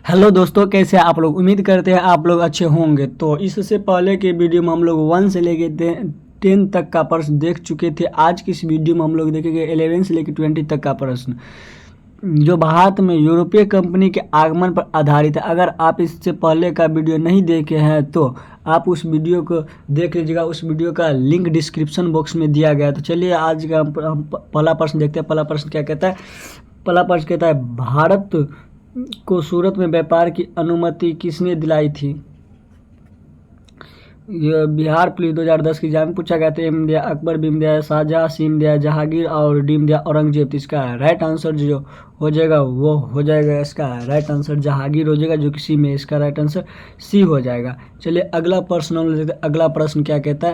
Hello दोस्तों, कैसे हैं आप लोग। उम्मीद करते हैं आप लोग अच्छे होंगे। तो इससे पहले के वीडियो में हम लोग 1 से लेके 10 तक का प्रश्न देख चुके थे। आज की इस वीडियो में हम लोग देखेंगे 11 से लेके 20 तक का प्रश्न, जो भारत में यूरोपीय कंपनी के आगमन पर आधारित है। अगर आप इससे पहले का वीडियो नहीं देखे हैं तो आप उस वीडियो को देख लीजिएगा। उस वीडियो का लिंक डिस्क्रिप्शन बॉक्स में दिया गया है। तो चलिए आज का हम पहला प्रश्न देखते हैं। पहला प्रश्न क्या कहता है। पहला प्रश्न कहता है, भारत को सूरत में व्यापार की अनुमति किसने दिलाई थी। ये बिहार पुलिस 2010 की एग्जाम में पूछा गया था। एम दिया अकबर, बीम दिया शाहजहां, सीम दिया जहांगीर और डीम दिया औरंगजेब। इसका राइट आंसर जो हो जाएगा वो हो जाएगा, इसका राइट आंसर जहांगीर हो जाएगा, जो कि सी में इसका राइट आंसर सी हो जाएगा। चलिए अगला प्रश्न हम देखते हैं। अगला प्रश्न क्या कहता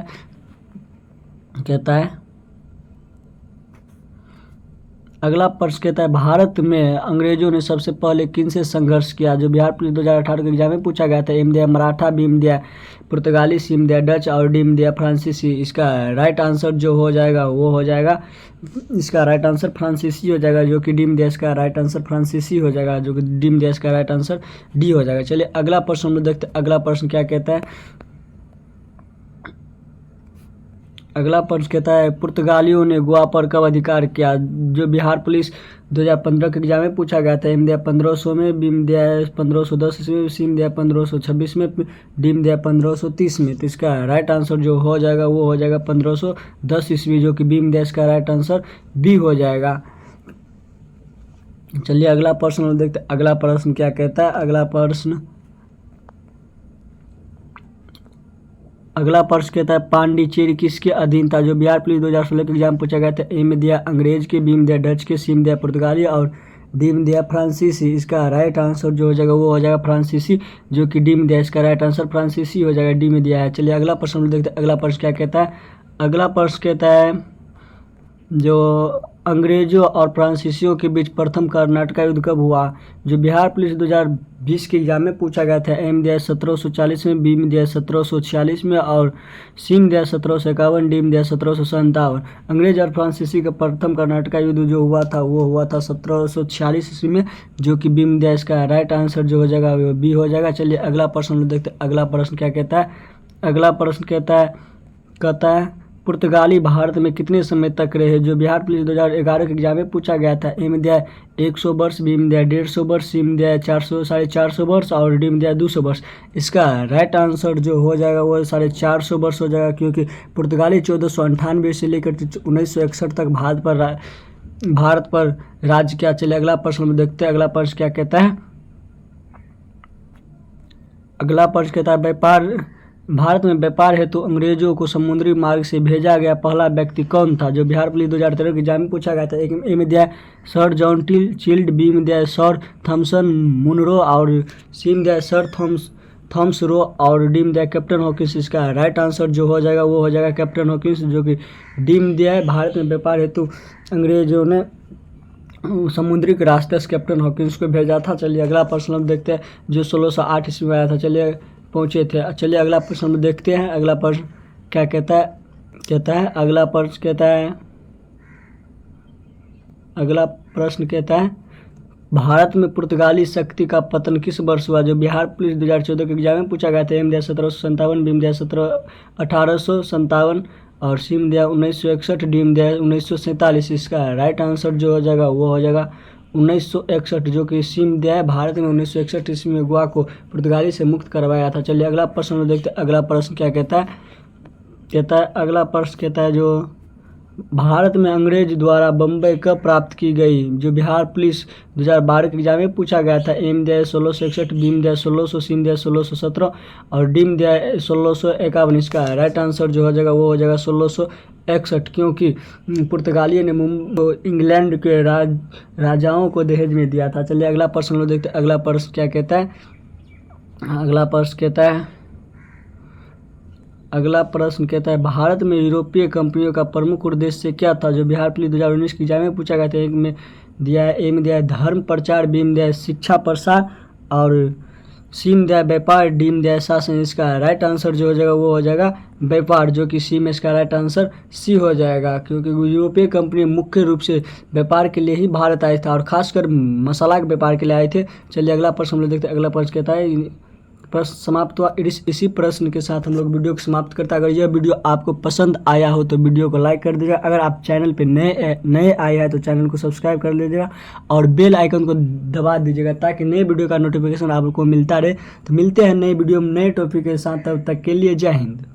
है। अगला प्रश्न कहता है, भारत में अंग्रेजों ने सबसे पहले किन से संघर्ष किया। जो बिहार पुलिस 2018 के एग्जाम में पूछा गया था। एम दिया मराठा, बीम दिया पुर्तगाली, सीम दिया डच और डीम दिया फ्रांसीसी। इसका राइट आंसर जो हो जाएगा वो हो जाएगा, इसका राइट आंसर फ्रांसीसी हो जाएगा, जो कि डीम दिया इसका राइट आंसर फ्रांसीसी हो जाएगा, जो कि डीम दिया इसका राइट आंसर डी हो जाएगा। चलिए अगला प्रश्न हम लोग देखते हैं। अगला प्रश्न क्या कहता है। अगला प्रश्न कहता है, पुर्तगालियों ने गोवा पर कब अधिकार किया। जो बिहार पुलिस 2015 के एग्जाम में पूछा गया था। एम दिया 1500 में, बीम दिया 1510 ईस्वी में, सीम दिया 1526 में, डीम दिया 1530 में। तो इसका राइट आंसर जो हो जाएगा वो हो जाएगा 1510 ईस्वी, जो कि बीम दिया इसका राइट आंसर बी हो जाएगा। चलिए अगला प्रश्न हम देखते हैं। अगला प्रश्न क्या कहता है। अगला प्रश्न कहता है, पांडिचेरी किसके अधीन था। जो बिहार पुलिस 2016 के एग्जाम पूछा गया था। एम दिया अंग्रेज के, बीम दिया डच के, सीम दिया पुर्तगाली और डीम दिया फ्रांसीसी। इसका राइट आंसर जो हो जाएगा वो हो जाएगा फ्रांसीसी, जो कि डीम दिया इसका राइट आंसर फ्रांसीसी हो जाएगा, डी में दिया है। चलिए अगला प्रश्न हम देखते हैं। अगला प्रश्न क्या कहता है। अगला प्रश्न कहता है, जो अंग्रेजों और फ्रांसीसियों के बीच प्रथम कर्नाटक युद्ध कब हुआ। जो बिहार पुलिस 2020 के एग्जाम में पूछा गया था। एम दिया 1740 में, बीम दिया 1746 में और सीम दिया 1751, डीम दिया 1757। अंग्रेज और फ्रांसीसी का प्रथम कर्नाटक युद्ध जो हुआ था वो हुआ था 1746 ईस्वी में, जो कि बीम दिया इसका राइट आंसर जो हो जाएगा वो बी हो जाएगा। चलिए अगला प्रश्न देखते हैं। अगला प्रश्न क्या कहता है। अगला प्रश्न कहता है पुर्तगाली भारत में कितने समय तक रहे। जो बिहार पुलिस 2011 के एग्जाम में पूछा गया था। एम दिया 100 वर्ष, बीम दिया 150 वर्ष, सीम दिया 450 वर्ष और डीम दिया 200 वर्ष। इसका राइट आंसर जो हो जाएगा वो 450 वर्ष हो जाएगा, क्योंकि पुर्तगाली 1498 से लेकर 1961 तक भारत पर राज्य किया। चले अगला प्रश्न हम देखते हैं। अगला प्रश्न क्या कहता है। अगला प्रश्न कहता है, भारत में व्यापार हेतु अंग्रेजों को समुद्री मार्ग से भेजा गया पहला व्यक्ति कौन था। जो बिहार पुलिस 2013 के एग्जाम में पूछा गया था। ए में दिया सर जॉन चिल्ड, बी में दिया सर थॉमसन मुनरो और सी में दिया सर थॉमस रो और डी में दिया कैप्टन हॉकिंस। इसका राइट आंसर जो हो जाएगा वो हो जाएगा कैप्टन हॉकिंस, जो कि डी में दिया है। भारत में व्यापार हेतु अंग्रेजों ने समुद्री के रास्ते से कैप्टन हॉकिंस को भेजा था। चलिए अगला प्रश्न हम देखते हैं, जो 1608 ईस्वी में आया था। चलिए पहुँचे थे। चलिए अगला प्रश्न हम देखते हैं। अगला प्रश्न क्या कहता है। अगला प्रश्न कहता है, भारत में पुर्तगाली शक्ति का पतन किस वर्ष हुआ। जो बिहार पुलिस 2014 के एग्जाम में पूछा गया था। एम दिया 1757, बीम दिया 1857 और सीम दिया 1961, डीम दिया 1947। इसका राइट आंसर जो हो जाएगा वो हो जाएगा 1961, जो कि सीम दिया है। भारत में 1961 ईस्वी में गोवा को पुर्तगाली से मुक्त करवाया था। चलिए अगला प्रश्न देखते हैं। अगला प्रश्न क्या कहता है। अगला प्रश्न कहता है, जो भारत में अंग्रेज द्वारा बम्बई कब प्राप्त की गई। जो बिहार पुलिस 2012 के एग्जाम में पूछा गया था। एम दिया 1661, बीम दिया 1600, सीम दिया 1617 और डीम दिया 1651। इसका राइट आंसर जो हो जाएगा वो हो जाएगा 1661, क्योंकि पुर्तगालियों ने इंग्लैंड के राजाओं को दहेज में दिया था। चलिए अगला प्रश्न लोग देखते हैं। अगला प्रश्न क्या कहता है। अगला प्रश्न कहता है, भारत में यूरोपीय कंपनियों का प्रमुख उद्देश्य क्या था। जो बिहार पुलिस 2019 के एग्जाम में पूछा गया था। एक में दिया है, ए में दिया है धर्म प्रचार, बी में दिया है शिक्षा प्रसार और सीम दिया व्यापार, डीम दिया शासन। इसका राइट आंसर जो हो जाएगा वो हो जाएगा व्यापार, जो कि सी में इसका राइट आंसर सी हो जाएगा, क्योंकि यूरोपीय कंपनी मुख्य रूप से व्यापार के लिए ही भारत आया था और खासकर मसाला के व्यापार के लिए आए थे। चलिए अगला प्रश्न हम लोग देखते हैं। अगला प्रश्न कहता है, प्रश्न समाप्त हुआ। इसी प्रश्न के साथ हम लोग वीडियो को समाप्त करते हैं। अगर यह वीडियो आपको पसंद आया हो तो वीडियो को लाइक कर दीजिएगा। अगर आप चैनल पे नए आए हैं तो चैनल को सब्सक्राइब कर लीजिएगा और बेल आइकन को दबा दीजिएगा, ताकि नए वीडियो का नोटिफिकेशन आपको मिलता रहे। तो मिलते हैं नए वीडियो में नए टॉपिक के साथ, तब तक के लिए जय हिंद।